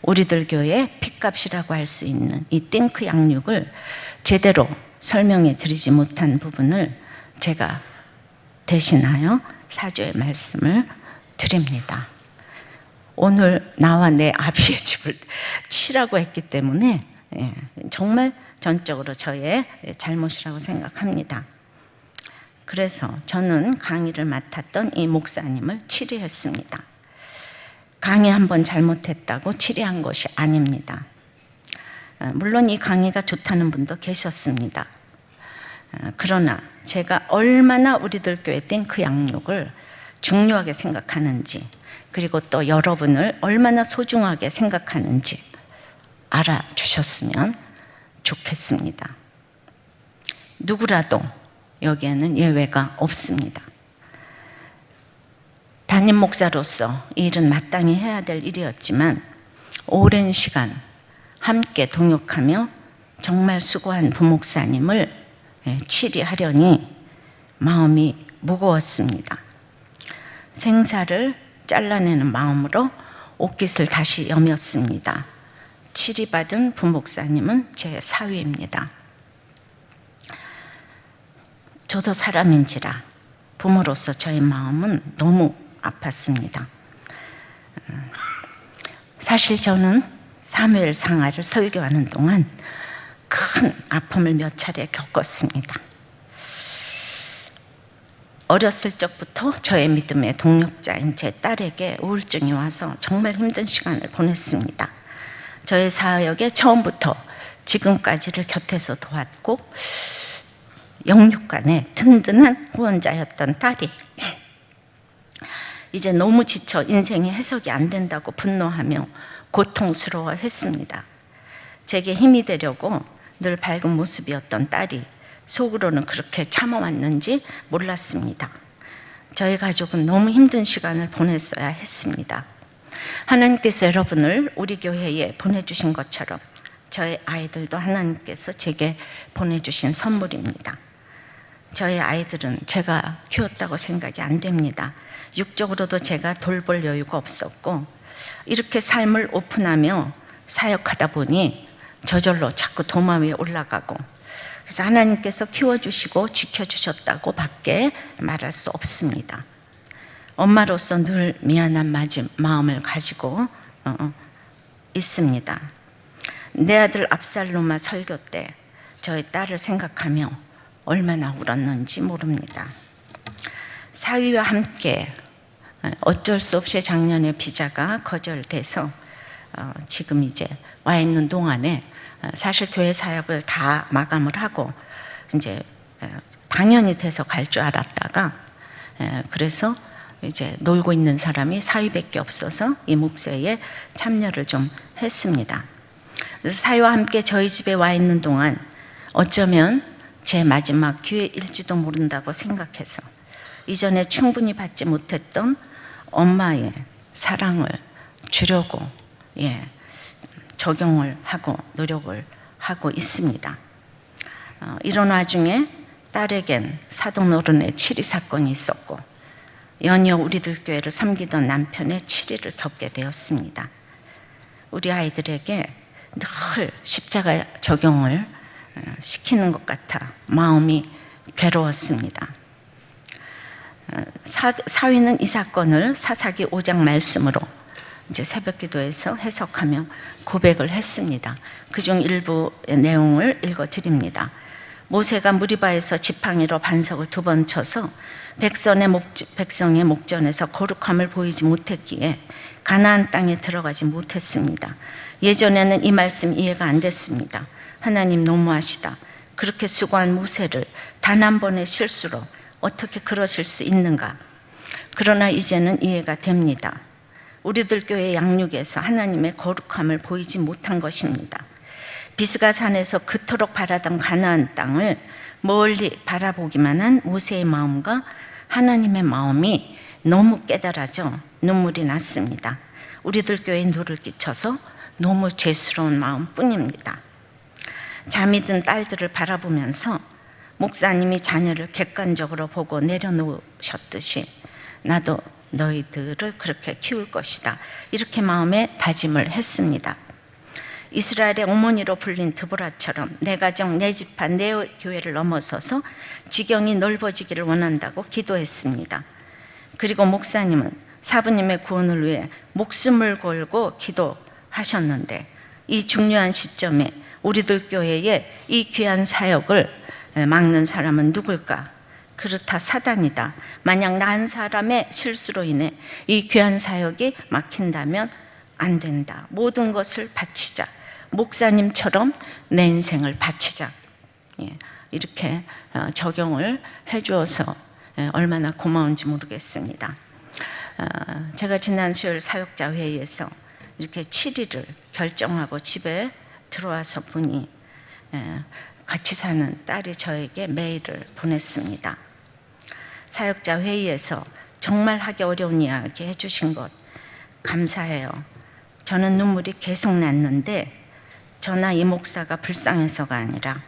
우리들 교회의 핏값이라고 할 수 있는 이 띵크 양육을 제대로 설명해 드리지 못한 부분을 제가 대신하여 사죄의 말씀을 드립니다. 오늘 나와 내 아비의 집을 치라고 했기 때문에 정말 전적으로 저의 잘못이라고 생각합니다. 그래서 저는 강의를 맡았던 이 목사님을 치리했습니다. 강의 한번 잘못했다고 치리한 것이 아닙니다. 물론 이 강의가 좋다는 분도 계셨습니다. 그러나 제가 얼마나 우리들 교회에 띈 그 양육을 중요하게 생각하는지, 그리고 또 여러분을 얼마나 소중하게 생각하는지 알아주셨으면 좋겠습니다. 누구라도 여기에는 예외가 없습니다. 담임 목사로서 이 일은 마땅히 해야 될 일이었지만 오랜 시간 함께 동역하며 정말 수고한 부목사님을 치리하려니 마음이 무거웠습니다. 생사를 잘라내는 마음으로 옷깃을 다시 여몄습니다. 치리받은 부목사님은 제 사위입니다. 저도 사람인지라 부모로서 저의 마음은 너무 아팠습니다. 사실 저는 사무엘 상하를 설교하는 동안 큰 아픔을 몇 차례 겪었습니다. 어렸을 적부터 저의 믿음의 동력자인 제 딸에게 우울증이 와서 정말 힘든 시간을 보냈습니다. 저의 사역에 처음부터 지금까지를 곁에서 도왔고 영육간의 든든한 후원자였던 딸이 이제 너무 지쳐 인생이 해석이 안 된다고 분노하며 고통스러워했습니다. 제게 힘이 되려고 늘 밝은 모습이었던 딸이 속으로는 그렇게 참아왔는지 몰랐습니다. 저희 가족은 너무 힘든 시간을 보냈어야 했습니다. 하나님께서 여러분을 우리 교회에 보내주신 것처럼 저의 아이들도 하나님께서 제게 보내주신 선물입니다. 저의 아이들은 제가 키웠다고 생각이 안 됩니다. 육적으로도 제가 돌볼 여유가 없었고 이렇게 삶을 오픈하며 사역하다 보니 저절로 자꾸 도마 위에 올라가고, 그래서 하나님께서 키워주시고 지켜주셨다고 밖에 말할 수 없습니다. 엄마로서 늘 미안한 마음을 가지고 있습니다. 내 아들 압살롬아 설교 때 저의 딸을 생각하며 얼마나 울었는지 모릅니다. 사위와 함께 어쩔 수 없이 작년에 비자가 거절돼서 지금 이제 와 있는 동안에 사실 교회 사역을 다 마감을 하고 이제 당연히 돼서 갈 줄 알았다가 그래서 이제 놀고 있는 사람이 사위밖에 없어서 이 묵세에 참여를 좀 했습니다. 그래서 사위와 함께 저희 집에 와 있는 동안 어쩌면 제 마지막 기회일지도 모른다고 생각해서 이전에 충분히 받지 못했던 엄마의 사랑을 주려고 적용을 하고 노력을 하고 있습니다. 이런 와중에 딸에겐 사도노른의 치리 사건이 있었고 연이어 우리들 교회를 섬기던 남편의 치리를 겪게 되었습니다. 우리 아이들에게 늘 십자가 적용을 시키는 것 같아 마음이 괴로웠습니다. 사위는 이 사건을 사사기 5장 말씀으로 이제 새벽 기도에서 해석하며 고백을 했습니다. 그중 일부 내용을 읽어드립니다. 모세가 무리바에서 지팡이로 반석을 2번 쳐서 백성의 목전에서 거룩함을 보이지 못했기에 가나안 땅에 들어가지 못했습니다. 예전에는 이 말씀 이해가 안 됐습니다. 하나님 너무하시다. 그렇게 수고한 모세를 단 한 번의 실수로 어떻게 그러실 수 있는가? 그러나 이제는 이해가 됩니다. 우리들 교회 양육에서 하나님의 거룩함을 보이지 못한 것입니다. 비스가 산에서 그토록 바라던 가나안 땅을 멀리 바라보기만 한 모세의 마음과 하나님의 마음이 너무 깨달아져 눈물이 났습니다. 우리들 교회에 누를 끼쳐서 너무 죄스러운 마음뿐입니다. 잠이 든 딸들을 바라보면서 목사님이 자녀를 객관적으로 보고 내려놓으셨듯이 나도 너희들을 그렇게 키울 것이다. 이렇게 마음에 다짐을 했습니다. 이스라엘의 어머니로 불린 드보라처럼 내 가정, 내 집안, 내 교회를 넘어서서 지경이 넓어지기를 원한다고 기도했습니다. 그리고 목사님은 사부님의 구원을 위해 목숨을 걸고 기도하셨는데 이 중요한 시점에 우리들 교회에 이 귀한 사역을 막는 사람은 누굴까? 그렇다, 사단이다. 만약 나 한 사람의 실수로 인해 이 귀한 사역이 막힌다면 안 된다. 모든 것을 바치자. 목사님처럼 내 인생을 바치자. 이렇게 적용을 해주어서 얼마나 고마운지 모르겠습니다. 제가 지난 수요일 사역자 회의에서 이렇게 7일을 결정하고 집에 들어와서 보니 같이 사는 딸이 저에게 메일을 보냈습니다. 사역자 회의에서 정말 하기 어려운 이야기 해주신 것 감사해요. 저는 눈물이 계속 났는데 저나 이 목사가 불쌍해서가 아니라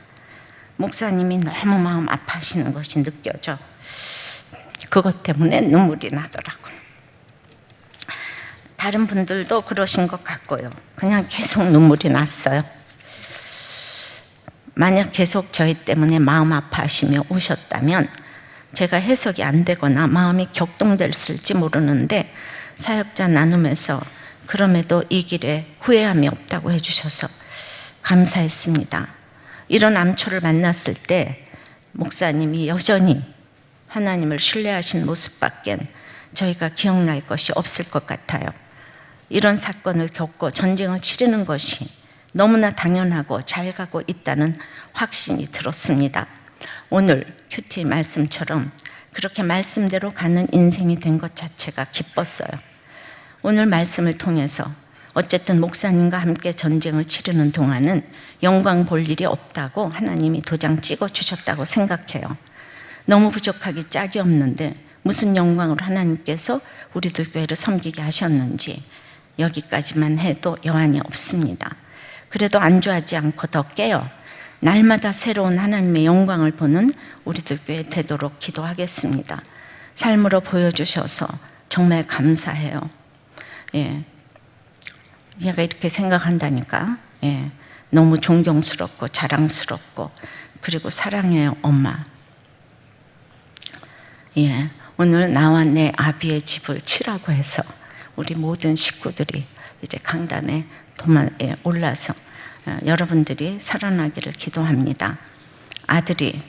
목사님이 너무 마음 아파하시는 것이 느껴져 그것 때문에 눈물이 나더라고요. 다른 분들도 그러신 것 같고요. 그냥 계속 눈물이 났어요. 만약 계속 저희 때문에 마음 아파하시며 우셨다면 제가 해석이 안 되거나 마음이 격동됐을지 모르는데 사역자 나눔에서 그럼에도 이 길에 후회함이 없다고 해주셔서 감사했습니다. 이런 암초를 만났을 때 목사님이 여전히 하나님을 신뢰하신 모습밖엔 저희가 기억날 것이 없을 것 같아요. 이런 사건을 겪고 전쟁을 치르는 것이 너무나 당연하고 잘 가고 있다는 확신이 들었습니다. 오늘 큐티 말씀처럼 그렇게 말씀대로 가는 인생이 된 것 자체가 기뻤어요. 오늘 말씀을 통해서 어쨌든 목사님과 함께 전쟁을 치르는 동안은 영광 볼 일이 없다고 하나님이 도장 찍어 주셨다고 생각해요. 너무 부족하기 짝이 없는데 무슨 영광으로 하나님께서 우리들 교회를 섬기게 하셨는지 여기까지만 해도 여한이 없습니다. 그래도 안주하지 않고 더 깨어 날마다 새로운 하나님의 영광을 보는 우리들 교회 되도록 기도하겠습니다. 삶으로 보여주셔서 정말 감사해요. 얘가 이렇게 생각한다니까. 너무 존경스럽고 자랑스럽고 그리고 사랑해요, 엄마. 오늘 나와 내 아비의 집을 치라고 해서 우리 모든 식구들이 이제 강단에 올라서 여러분들이 살아나기를 기도합니다. 아들이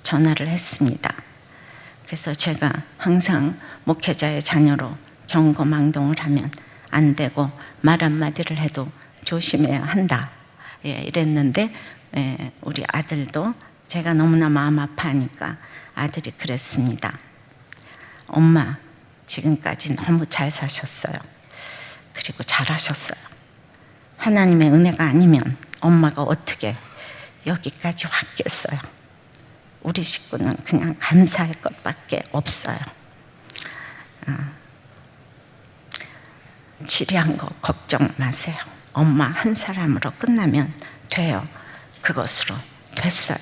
전화를 했습니다. 그래서 제가 항상 목회자의 자녀로 경거망동을 하면 안 되고 말 한마디를 해도 조심해야 한다. 이랬는데 우리 아들도 제가 너무나 마음 아파하니까 아들이 그랬습니다. 엄마, 지금까지 너무 잘 사셨어요. 그리고 잘하셨어요. 하나님의 은혜가 아니면 엄마가 어떻게 여기까지 왔겠어요. 우리 식구는 그냥 감사할 것밖에 없어요. 지리한 거 걱정 마세요. 엄마 한 사람으로 끝나면 돼요. 그것으로 됐어요.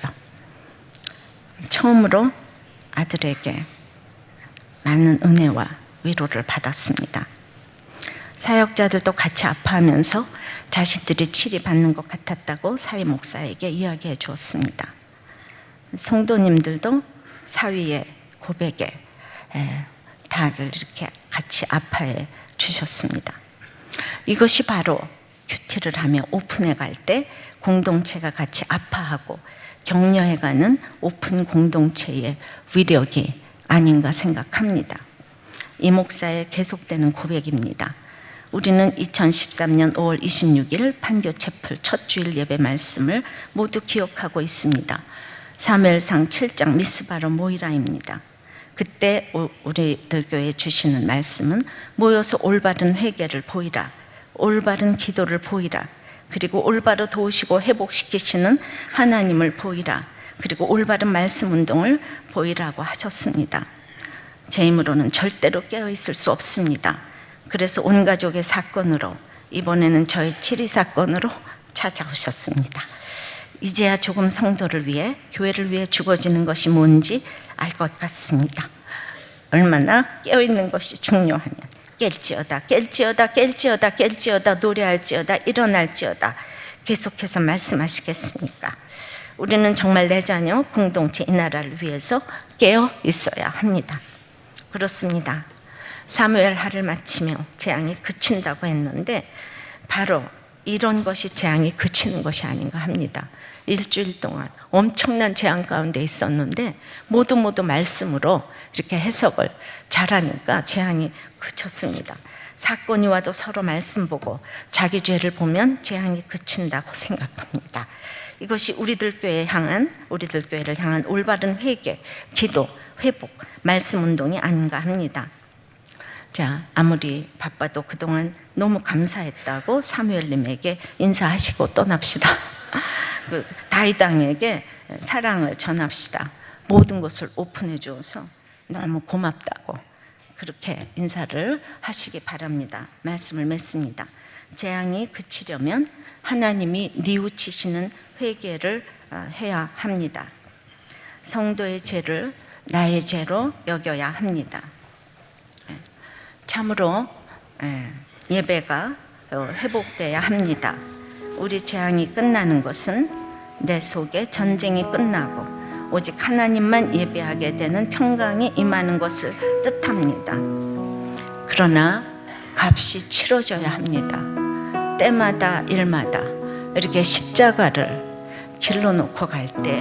처음으로 아들에게 많은 은혜와 위로를 받았습니다. 사역자들도 같이 아파하면서 자신들이 치료받는 것 같았다고 사위 목사에게 이야기해 주었습니다. 성도님들도 사위의 고백에 다들 이렇게 같이 아파해 주셨습니다. 이것이 바로 큐티를 하며 오픈해 갈 때 공동체가 같이 아파하고 격려해가는 오픈 공동체의 위력이 아닌가 생각합니다. 이 목사의 계속되는 고백입니다. 우리는 2013년 5월 26일 판교 채플 첫 주일 예배 말씀을 모두 기억하고 있습니다. 사무엘상 7장 미스바로 모이라입니다. 그때 우리들 교회에 주시는 말씀은 모여서 올바른 회개를 보이라, 올바른 기도를 보이라, 그리고 올바로 도우시고 회복시키시는 하나님을 보이라, 그리고 올바른 말씀 운동을 보이라고 하셨습니다. 제 힘으로는 절대로 깨어있을 수 없습니다. 그래서 온 가족의 사건으로, 이번에는 저의 치리 사건으로 찾아오셨습니다. 이제야 조금 성도를 위해, 교회를 위해 죽어지는 것이 뭔지 알 것 같습니다. 얼마나 깨어있는 것이 중요하면 깰지어다, 깰지어다, 깰지어다, 깰지어다, 노래할지어다, 일어날지어다, 계속해서 말씀하시겠습니까? 우리는 정말 내 자녀, 공동체, 이 나라를 위해서 깨어 있어야 합니다. 그렇습니다. 사무엘 하를 마치며 재앙이 그친다고 했는데 바로 이런 것이 재앙이 그치는 것이 아닌가 합니다. 일주일 동안 엄청난 재앙 가운데 있었는데 모두 말씀으로 이렇게 해석을 잘하니까 재앙이 그쳤습니다. 사건이 와도 서로 말씀 보고 자기 죄를 보면 재앙이 그친다고 생각합니다. 이것이 우리들 교회를 향한 올바른 회개, 기도, 회복, 말씀 운동이 아닌가 합니다. 자, 아무리 바빠도 그동안 너무 감사했다고 사무엘님에게 인사하시고 떠납시다. 다윗왕에게 사랑을 전합시다. 모든 것을 오픈해 주어서 너무 고맙다고 그렇게 인사를 하시기 바랍니다. 말씀을 맺습니다. 재앙이 그치려면 하나님이 뉘우치시는 회개를 해야 합니다. 성도의 죄를 나의 죄로 여겨야 합니다. 참으로 예배가 회복돼야 합니다. 우리 재앙이 끝나는 것은 내 속에 전쟁이 끝나고 오직 하나님만 예배하게 되는 평강이 임하는 것을 뜻합니다. 그러나 값이 치러져야 합니다. 때마다 일마다 이렇게 십자가를 길러놓고 갈 때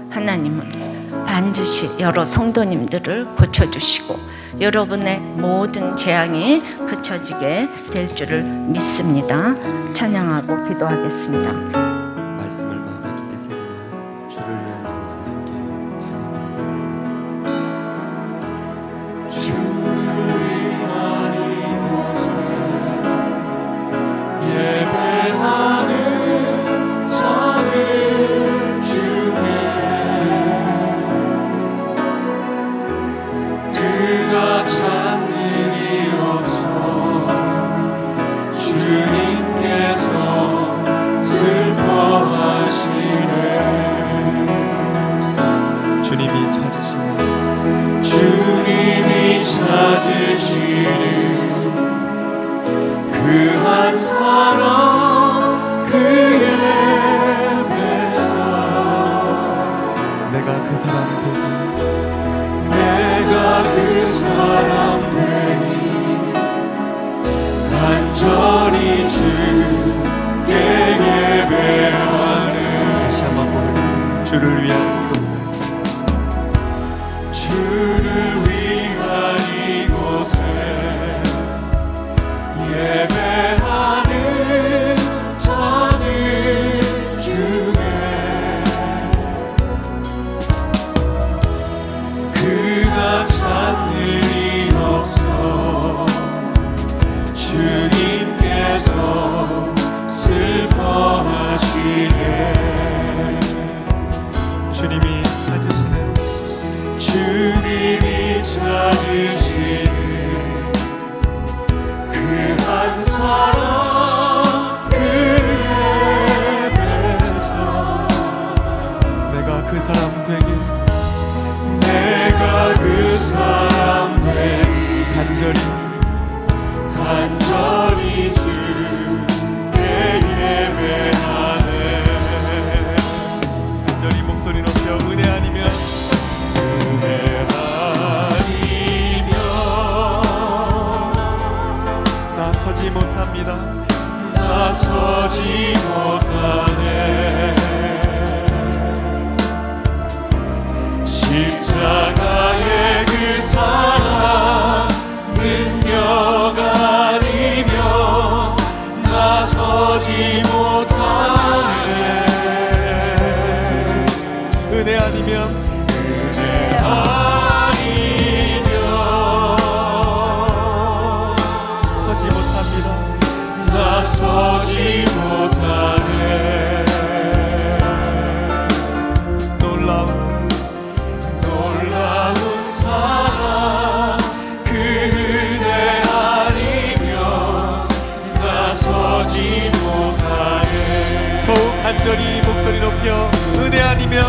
하나님은 반드시 여러 성도님들을 고쳐주시고 여러분의 모든 재앙이 그쳐지게 될 줄을 믿습니다. 찬양하고 기도하겠습니다. 말씀을 마음에 깊이 새기며 주를 위한 이곳에 함께 찬양드립니다. 주를 위한 이곳에 예배하는 자들 중에 그가 찾는 일이 없어 주님께서 슬퍼하시네. 주님이 찾으시는 그 한 사람 그의 배자 내가 그 사람 되니 간절히 주께 예배하네. 다시 한번 고백합니다. 주를 위한 이곳에 예배하는 자들 중에 그가 찾는 일이 없어 주님께서 슬퍼하시네. 주님이 찾으시는 그 한 사람 그의 배자 내가 그 사람 되기 간절히 주께 예배하네. 간절히 목소리 높여 은혜 아니면 나서지 못하네. 십자가의 그 사랑 능력 아니면 나서지 못하네. 은혜 아니면 서지 못하네. 놀라운 사랑 그대 아니면 나서지 못하네. 더욱 간절히 목소리 높여 은혜 아니면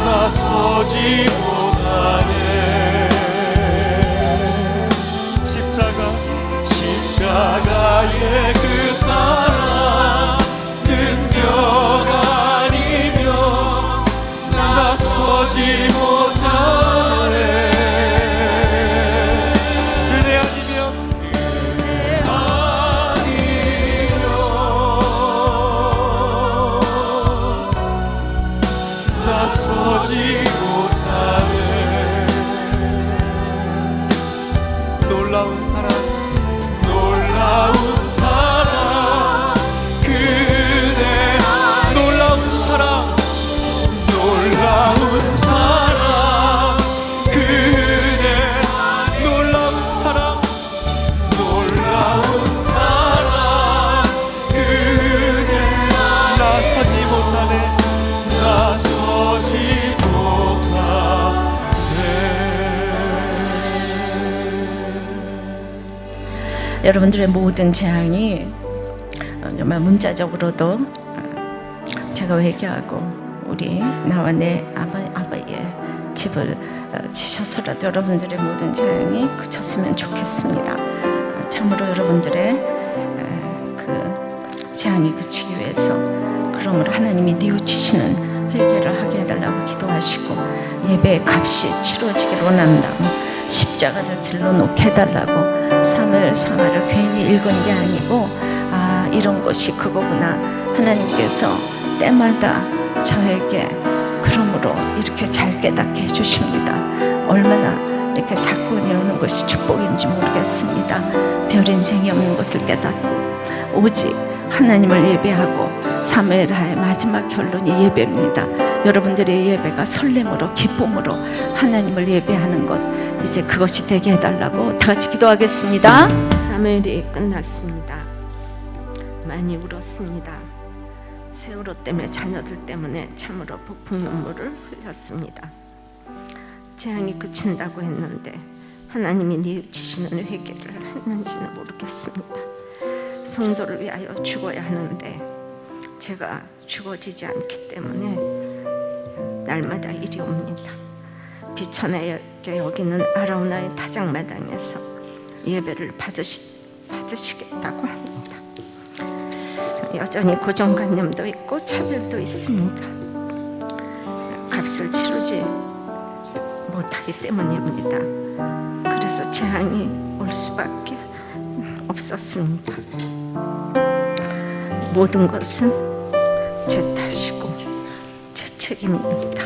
나서지 못하네. 나서지 못하네. 놀라운 사랑, 놀라운 사랑, 그대 놀라운 사랑, 놀라운 사랑, 그대 놀라운 사랑, 놀라운 사랑, 그대 나서지 못하네, 나서지 여러분들의 모든 재앙이 정말 문자적으로도 제가 회개하고 우리 나와 내 아버지의 집을 지셔서라도 여러분들의 모든 재앙이 그쳤으면 좋겠습니다. 참으로 여러분들의 그 재앙이 그치기 위해서 그러므로 하나님이 뉘우치시는 회개를 하게 해달라고 기도하시고 예배의 값이 치러지길 원한다고 십자가를 길러 놓게 해달라고 사무엘 상하를 괜히 읽은 게 아니고 이런 것이 그거구나. 하나님께서 때마다 저에게 그러므로 이렇게 잘 깨닫게 해주십니다. 얼마나 이렇게 사건이 오는 것이 축복인지 모르겠습니다. 별 인생이 없는 것을 깨닫고 오직 하나님을 예배하고 사무엘하의 마지막 결론이 예배입니다. 여러분들의 예배가 설렘으로 기쁨으로 하나님을 예배하는 것, 이제 그것이 되게 해달라고 다 같이 기도하겠습니다. 사무엘이 끝났습니다. 많이 울었습니다. 세월호 때문에 자녀들 때문에 참으로 폭풍 눈물을 흘렸습니다. 재앙이 그친다고 했는데 하나님이 뉘우치시는 회개를 했는지는 모르겠습니다. 성도를 위하여 죽어야 하는데 제가 죽어지지 않기 때문에 날마다 일이 옵니다. 비천하게 여기는 아라우나의 타작마당에서 예배를 받으시겠다고 합니다. 여전히 고정관념도 있고 차별도 있습니다. 값을 치르지 못하기 때문입니다. 그래서 재앙이 올 수밖에 없었습니다. 모든 것은 제 탓이고 제 책임입니다.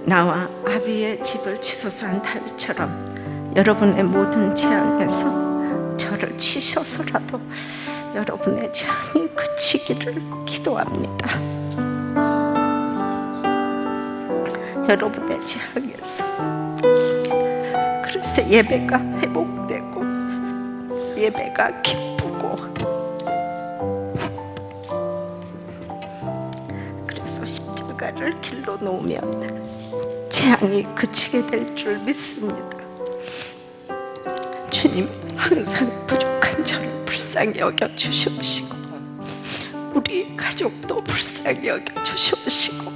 나와 아비의 집을 치소서한 다윗처럼 여러분의 모든 재앙에서 저를 치셔서라도 여러분의 재앙이 그치기를 기도합니다. 여러분의 재앙에서 그래서 예배가 회복되고 예배가 기쁘고 그래서 십자가를 길러 놓으면 재앙이 그치게 될 줄 믿습니다. 주님 항상 부족한 저를 불쌍히 여겨 주시옵시고 우리 가족도 불쌍히 여겨 주시옵시고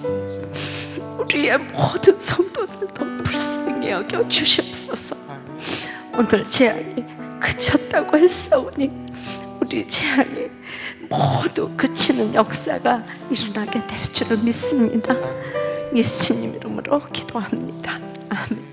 우리의 모든 성도들도 불쌍히 여겨 주시옵소서. 오늘 재앙이 그쳤다고 했사오니 우리 재앙이 모두 그치는 역사가 일어나게 될 줄을 믿습니다. 예수님 이름으로 기도합니다. 아멘.